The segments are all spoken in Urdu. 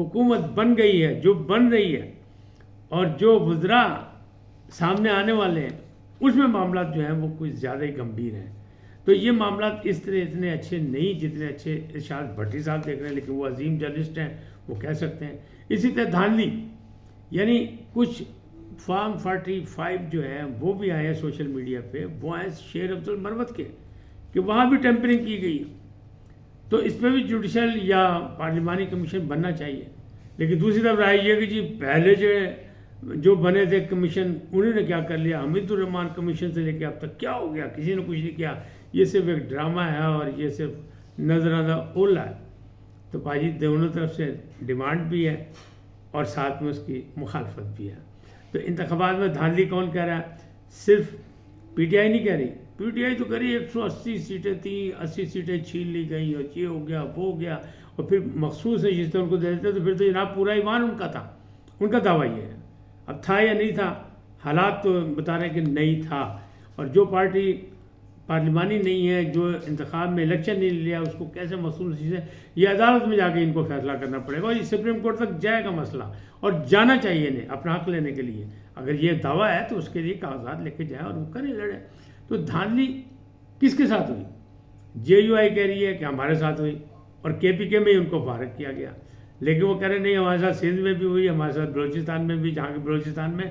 حکومت بن گئی ہے، جو بن رہی ہے، اور جو وزراء سامنے آنے والے ہیں، اس میں معاملات جو ہیں وہ کچھ زیادہ ہی گمبھیر ہیں. تو یہ معاملات اس طرح اتنے اچھے نہیں جتنے اچھے ارشاد بھٹی صاحب دیکھ رہے ہیں، لیکن وہ عظیم جرنلسٹ ہیں، وہ کہہ سکتے ہیں. اسی طرح دھاندلی، یعنی کچھ فارم 45 جو ہیں وہ بھی آئے ہیں سوشل میڈیا پہ، وہ آئے شیر عبد المروت کے، کہ وہاں بھی ٹیمپرنگ کی گئی. تو اس پہ بھی جوڈیشل یا پارلیمانی کمیشن بننا چاہیے. لیکن دوسری طرف رائے یہ کہ جی پہلے جو بنے تھے کمیشن انہوں نے کیا کر لیا، حمید الرحمان کمیشن سے لے کے اب تک کیا ہو گیا، کسی نے کچھ نہیں کیا، یہ صرف ایک ڈرامہ ہے اور یہ صرف نظر آندہ اولا ہے. تو بھائی دونوں طرف سے ڈیمانڈ بھی ہے اور ساتھ میں اس کی مخالفت بھی ہے. تو انتخابات میں دھاندلی کون کہہ رہا ہے؟ صرف پی ٹی آئی نہیں کہہ رہی. پی ٹی آئی تو کہہ رہی 180 سیٹیں تھیں، 80 سیٹیں چھین لی گئیں، اور یہ ہو گیا وہ ہو گیا، اور پھر مخصوص ہے جس طرح ان کو دے دیتے تو پھر تو جناب پورا ایوان ان کا تھا. ان کا دعویٰ یہ ہے. اب تھا یا نہیں تھا، حالات تو بتا رہے ہیں کہ نہیں تھا. اور جو پارٹی پارلیمانی نہیں ہے، جو انتخاب میں الیکشن نہیں لیا، اس کو کیسے مخصوص چیزیں، یہ عدالت میں جا کے ان کو فیصلہ کرنا پڑے گا، اور یہ سپریم کورٹ تک جائے گا مسئلہ، اور جانا چاہیے انہیں اپنا حق لینے کے لیے. اگر یہ دعویٰ ہے تو اس کے لیے کاغذات لے کے جائیں اور وہ کریں، لڑیں. تو دھاندلی کس کے ساتھ ہوئی؟ جے یو آئی کہہ رہی ہے کہ ہمارے ساتھ ہوئی، اور کے پی کے میں ان کو فارغ کیا گیا. لیکن وہ کہہ رہے نہیں، ہمارے ساتھ سندھ میں بھی ہوئی، ہمارے ساتھ بلوچستان میں بھی، جہاں کہ بلوچستان میں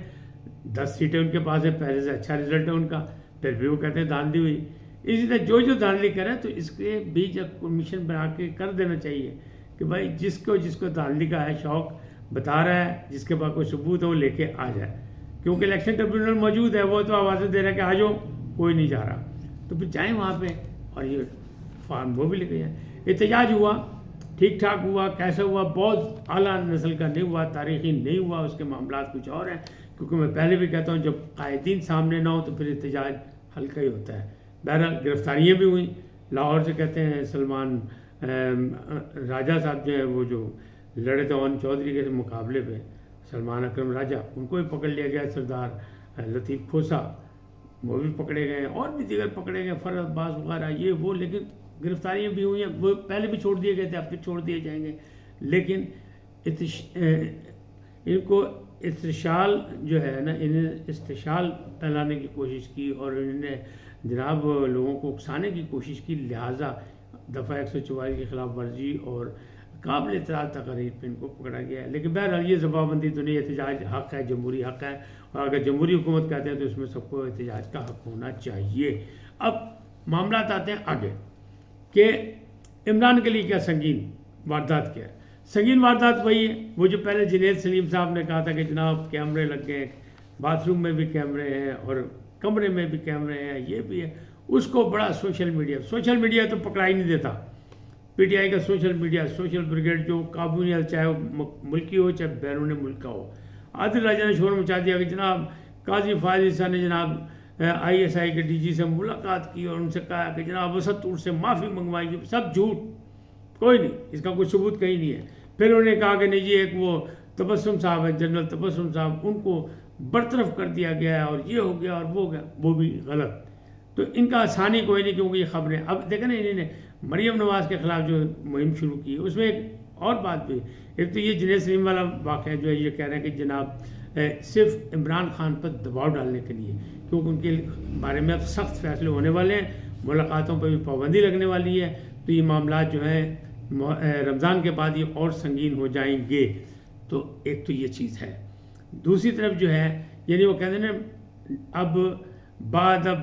10 سیٹیں ان کے پاس ہے، پہلے سے اچھا رزلٹ ہے ان کا، پھر بھی وہ کہتے ہیں دھاندلی ہوئی. اسی طرح جو دھاندلی کرے تو اس کے بیچ ایک کمیشن بنا کے کر دینا چاہیے کہ بھائی جس کو دھاندلی کا ہے شوق بتا رہا ہے، جس کے پاس کوئی ثبوت ہے وہ لے کے آ جائے. کیونکہ الیکشن ٹریبیونل موجود ہے، وہ تو آوازیں دے رہا ہے کہ آ جاؤ، کوئی نہیں جا رہا. تو پھر جائیں وہاں پہ، اور یہ فارم وہ بھی لے کے جائیں. احتجاج ہوا، ٹھیک ٹھاک ہوا، کیسا ہوا، بہت اعلیٰ نسل کا نہیں ہوا، تاریخی نہیں ہوا، اس کے معاملات کچھ اور ہیں. کیونکہ میں پہلے بھی کہتا ہوں جب قائدین سامنے نہ ہو تو پھر احتجاج ہلکا ہی ہوتا ہے. بہرحال گرفتاریاں بھی ہوئیں. لاہور سے کہتے ہیں سلمان راجہ صاحب جو ہے، وہ جو لڑے تھے اون چودھری کے مقابلے پہ، سلمان اکرم راجہ، ان کو بھی پکڑ لیا گیا. سردار لطیف کھوسا وہ بھی پکڑے گئے، اور بھی دیگر پکڑے گئے، فرد عباس وغیرہ، یہ وہ. لیکن گرفتاریاں بھی ہوئی ہیں، وہ پہلے بھی چھوڑ دیے گئے تھے، اب پھر چھوڑ دیے جائیں گے. لیکن ان کو استشال جو ہے نا، انہیں استشال پھیلانے کی کوشش کی، اور انہوں نے جناب لوگوں کو اکسانے کی کوشش کی. لہٰذا دفعہ 144 کی خلاف ورزی اور قابل اعتراض تقاریر پہ ان کو پکڑا گیا ہے. لیکن بہرحال یہ زبانبندی تو نہیں، احتجاج حق ہے، جمہوری حق ہے، اور اگر جمہوری حکومت کہتے ہیں تو اس میں سب کو احتجاج کا حق ہونا چاہیے. اب معاملات آتے ہیں آگے کہ عمران کے لیے کیا سنگین واردات کیا ہے. سنگین واردات وہی ہے، وہ جو پہلے جنید سلیم صاحب نے کہا تھا کہ جناب کیمرے لگ گئے، باتھ روم میں بھی کیمرے ہیں اور کمرے میں بھی کیمرے ہیں، یہ بھی ہے. اس کو بڑا سوشل میڈیا تو پکڑا ہی نہیں دیتا. پی ٹی آئی کا سوشل بریگیڈ جو قابو نہیں، چاہے وہ ملکی ہو چاہے بیرون ملک کا ہو. عادل راجہ نے شور مچا دیا کہ جناب قاضی فائز عیسیٰ نے جناب ISI کے DG سے ملاقات کی اور ان سے کہا کہ جناب وسط طور سے معافی منگوائی. سب جھوٹ، کوئی نہیں، اس کا کوئی ثبوت کہیں نہیں ہے. پھر انہوں نے کہا کہ نہیں جی ایک وہ تبسم صاحب ہے، جنرل تبسم صاحب، ان کو برطرف کر دیا گیا ہے، اور یہ ہو گیا اور وہ ہو گیا. وہ بھی غلط. تو ان کا آسانی کوئی نہیں، کیونکہ یہ خبریں اب دیکھیں نا، انہوں نے مریم نواز کے خلاف جو مہم شروع کی، اس میں ایک اور بات بھی. ایک تو یہ جنید سلیم والا واقعہ جو ہے، یہ کہہ رہے ہیں کہ جناب صرف عمران خان پر دباؤ ڈالنے کے لیے، کیونکہ ان کے بارے میں اب سخت فیصلے ہونے والے ہیں، ملاقاتوں پہ بھی پابندی لگنے والی ہے. تو یہ معاملات جو ہیں رمضان کے بعد یہ اور سنگین ہو جائیں گے. تو ایک تو یہ چیز ہے. دوسری طرف جو ہے، یعنی وہ کہتے ہیں نا، اب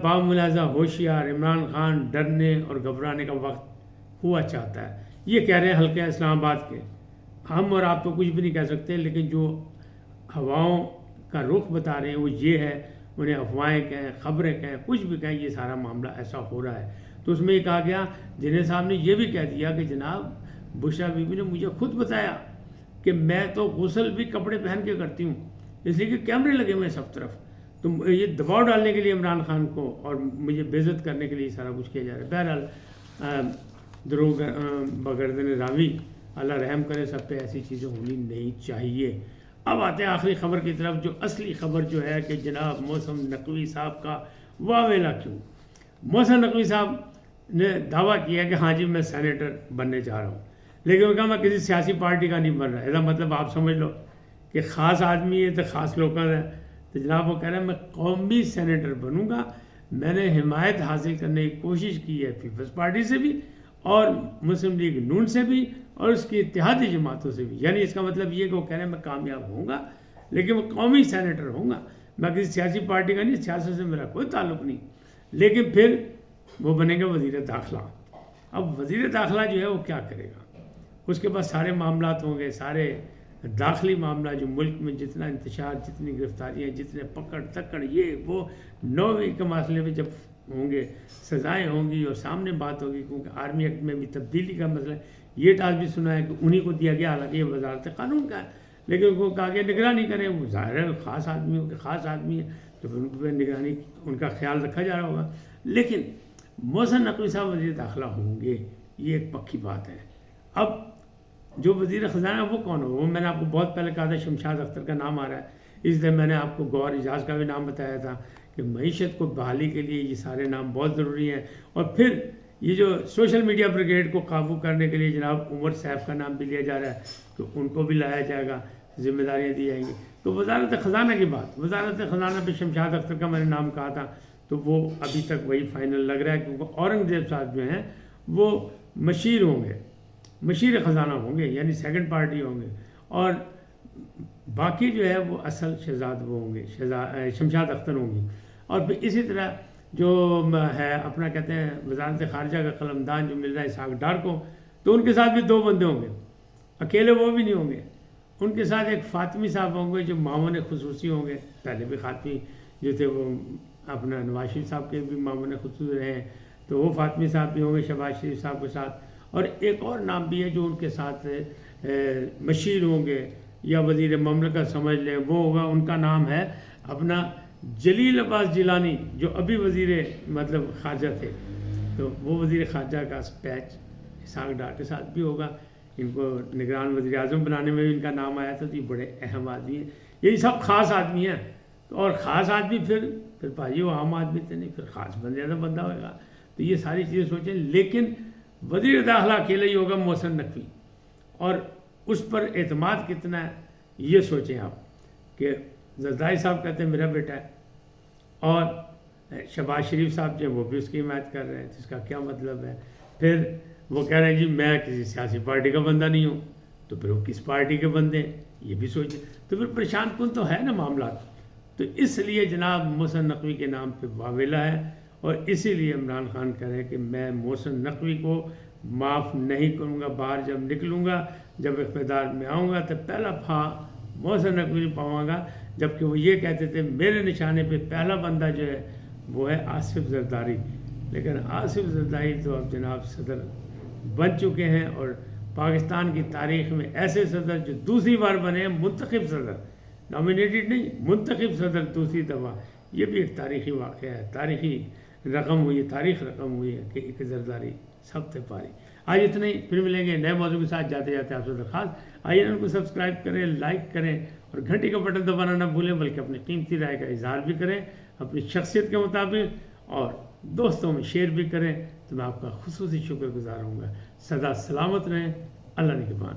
با ملاحظہ ہوشیار عمران خان ڈرنے اور گھبرانے کا وقت ہوا چاہتا ہے. یہ کہہ رہے ہیں حلقہ اسلام آباد کے. ہم اور آپ تو کچھ بھی نہیں کہہ سکتے، لیکن جو ہواؤں کا رخ بتا رہے ہیں وہ یہ ہے. انہیں افواہیں کہیں، خبریں کہیں، کچھ بھی کہیں، یہ سارا معاملہ ایسا ہو رہا ہے. تو اس میں یہ کہا گیا، جنید صاحب نے یہ بھی کہہ دیا کہ جناب بشرا بی بی نے مجھے خود بتایا کہ میں تو غسل بھی کپڑے پہن کے کرتی ہوں، اس لیے کہ کیمرے لگے ہوئے ہیں سب طرف. تو یہ دباؤ ڈالنے کے لیے عمران خان کو اور مجھے بے عزت کرنے کے لیے سارا کچھ کیا جا رہا ہے. بہرحال دروغ بگردن راوی، اللہ رحم کرے، سب پہ ایسی چیزیں ہونی نہیں چاہیے. اب آتے ہیں آخری خبر کی طرف، جو اصلی خبر جو ہے کہ جناب محسن نقوی صاحب کا واویلا کیوں. محسن نقوی صاحب نے دعویٰ کیا کہ ہاں جی میں سینیٹر بننے جا رہا ہوں، لیکن وہ کہا میں کسی سیاسی پارٹی کا نہیں بن رہا. ایسا مطلب آپ سمجھ لو کہ خاص آدمی ہے تو خاص لوگوں کا. تو جناب وہ کہہ رہے ہیں میں قومی سینیٹر بنوں گا. میں نے حمایت حاصل کرنے کی کوشش کی ہے پیپلز پارٹی سے بھی اور مسلم لیگ نون سے بھی اور اس کی اتحادی جماعتوں سے بھی. یعنی اس کا مطلب یہ کہ وہ کہہ رہے ہیں میں کامیاب ہوں گا لیکن وہ قومی سینیٹر ہوں گا. میں کسی سیاسی پارٹی کا نہیں, سیاست سے میرا کوئی تعلق نہیں. لیکن پھر وہ بنے گا وزیر داخلہ. اب وزیر داخلہ جو ہے وہ کیا کرے گا؟ اس کے پاس سارے معاملات ہوں گے, سارے داخلی معاملہ جو ملک میں جتنا انتشار, جتنی گرفتاریاں, جتنے پکڑ تکڑ, یہ وہ 9ویں کے مسئلے میں جب ہوں گے, سزائیں ہوں گی اور سامنے بات ہوگی. کیونکہ آرمی ایکٹ میں بھی تبدیلی کا مسئلہ ہے. یہ ٹاسک بھی سنا ہے کہ انہی کو دیا گیا, حالانکہ یہ وزارت قانون کا ہے, لیکن ان کو کہا گیا نگرانی کریں. وہ ظاہر ہے خاص آدمی ہو کہ خاص آدمی ہے تو پھر ان کو نگرانی, ان کا خیال رکھا جا رہا ہوگا. لیکن محسن نقوی صاحب وزیر داخلہ ہوں گے, یہ ایک پکی بات ہے. اب جو وزیر خزانہ وہ کون ہو؟ وہ میں نے آپ کو بہت پہلے کہا تھا شمشاد اختر کا نام آ رہا ہے. اس لیے میں نے آپ کو گور اعجاز کا بھی نام بتایا تھا کہ معیشت کو بحالی کے لیے یہ سارے نام بہت ضروری ہیں. اور پھر یہ جو سوشل میڈیا بریگیڈ کو قابو کرنے کے لیے جناب عمر سیف کا نام بھی لیا جا رہا ہے کہ ان کو بھی لایا جائے گا, ذمہ داریاں دی جائیں گی. تو وزارت خزانہ کی بات, وزارت خزانہ پہ شمشاد اختر کا میں نے نام کہا تھا تو وہ ابھی تک وہی فائنل لگ رہا ہے. کیونکہ اورنگزیب صاحب جو ہیں وہ مشیر ہوں گے, مشیر خزانہ ہوں گے, یعنی سیکنڈ پارٹی ہوں گے. اور باقی جو ہے وہ اصل شہزاد وہ ہوں گے, شمشاد اختر ہوں گی. اور پھر اسی طرح جو ہے اپنا کہتے ہیں وزارت خارجہ کا قلمدان جو مل رہا ہے اسحاق ڈار کو, تو ان کے ساتھ بھی 2 بندے ہوں گے, اکیلے وہ بھی نہیں ہوں گے. ان کے ساتھ ایک فاطمی صاحب ہوں گے جو معاون خصوصی ہوں گے. پہلے بھی فاطمی جو تھے وہ اپنا نواز شریف صاحب کے بھی معاون خصوصی رہے ہیں, تو وہ فاطمی صاحب بھی ہوں گے شہباز شریف صاحب کے ساتھ. اور ایک اور نام بھی ہے جو ان کے ساتھ مشیر ہوں گے یا وزیر مملکت سمجھ لیں, وہ ہوگا, ان کا نام ہے اپنا جلیل عباس جیلانی جو ابھی وزیر مطلب خارجہ تھے. تو وہ وزیر خارجہ کا پیچ اسحاق ڈار کے ساتھ بھی ہوگا. ان کو نگران وزیر اعظم بنانے میں بھی ان کا نام آیا تھا. تو یہ بڑے اہم آدمی ہیں, یہی سب خاص آدمی ہیں. اور خاص آدمی پھر بھائی وہ عام آدمی تو نہیں, پھر خاص بندے کا بندہ ہوئے گا. تو یہ ساری چیزیں سوچیں. لیکن وزیر داخلہ اکیلے ہی ہوگا محسن نقوی, اور اس پر اعتماد کتنا ہے یہ سوچیں آپ کہ زرداری صاحب کہتے ہیں میرا بیٹا ہے اور شہباز شریف صاحب جو وہ بھی اس کی حمایت کر رہے ہیں. تو اس کا کیا مطلب ہے؟ پھر وہ کہہ رہے ہیں جی میں کسی سیاسی پارٹی کا بندہ نہیں ہوں, تو پھر وہ کس پارٹی کے بندے ہیں یہ بھی سوچیں. تو پھر پریشان کن تو ہے نا معاملات. تو اس لیے جناب محسن نقوی کے نام پہ واویلا ہے, اور اسی لیے عمران خان کہہ رہے ہیں کہ میں محسن نقوی کو معاف نہیں کروں گا. باہر جب نکلوں گا, جب اقتدار میں آؤں گا, تو پہلا پھا محسن نقوی پاؤں گا. جبکہ وہ یہ کہتے تھے میرے نشانے پہ پہلا بندہ جو ہے وہ ہے آصف زرداری. لیکن آصف زرداری تو اب جناب صدر بن چکے ہیں, اور پاکستان کی تاریخ میں ایسے صدر جو دوسری بار بنے ہیں, منتخب صدر, نامینیٹڈ نہیں, منتخب صدر دوسری دفعہ, یہ بھی ایک تاریخی واقعہ ہے, تاریخی رقم ہوئی ہے, تاریخ رقم ہوئی ہے کہ ایک زرداری سب سے پاری. آج اتنے ہی, پھر ملیں گے نئے موضوع کے ساتھ. جاتے جاتے آپ سے درخواست, آئیے ان کو سبسکرائب کریں, لائک کریں اور گھنٹی کا بٹن دبانا نہ بھولیں, بلکہ اپنی قیمتی رائے کا اظہار بھی کریں اپنی شخصیت کے مطابق, اور دوستوں میں شیئر بھی کریں. تو میں آپ کا خصوصی شکر گزار ہوں گا. سدا سلامت رہیں, اللہ نگہبان.